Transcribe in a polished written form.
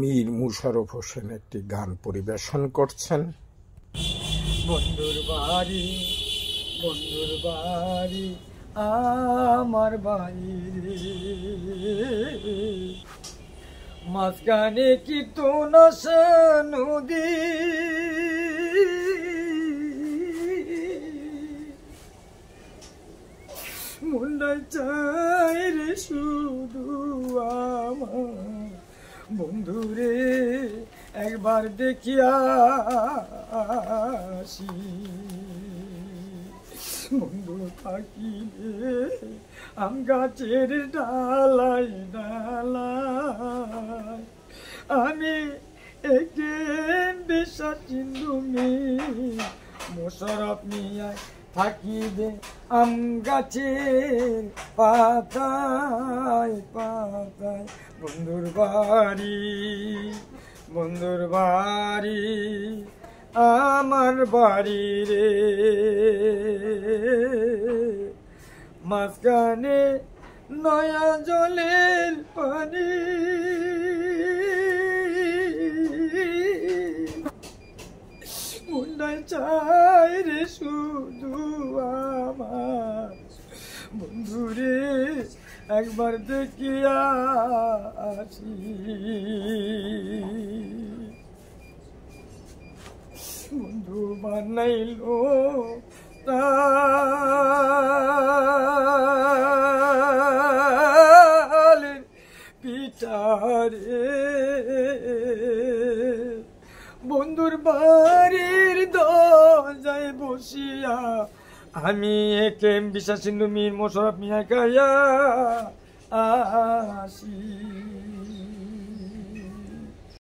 মীর মুশাররফ হোসেন একটি গান পরিবেশন করছেন। বন্ধুর বাড়ি আমার বাড়ি মাঝখানে কি তো না নদী, মুন্ডায় চাই রে শুধু আমার বন্ধুরে একবার দেখিয়া আসি। বন্ধু থাকিলে আম গাছের ডালাই ডালাই আমি একে বিশ্বাস চিন্দু মোশাররফ মিয়ায় থাকিবে আম গাছের পাতায় পাতায়। বন্ধুর বাড়ি আমার বাড়ি রে, মাঝখানে নয়া জলের পানি, মুন্ডায় চাই রে শুধু আমার বন্ধুরে একবার দেখিয়া আসি। বন্ধু বানাইলো তালের পিঠারে, বন্ধুর বাড়ির দরজায় বসিয়া আমি একে বিশ্বাস সিন্ধু মীর মোশাররফ মিয়া গাইয়া আসি।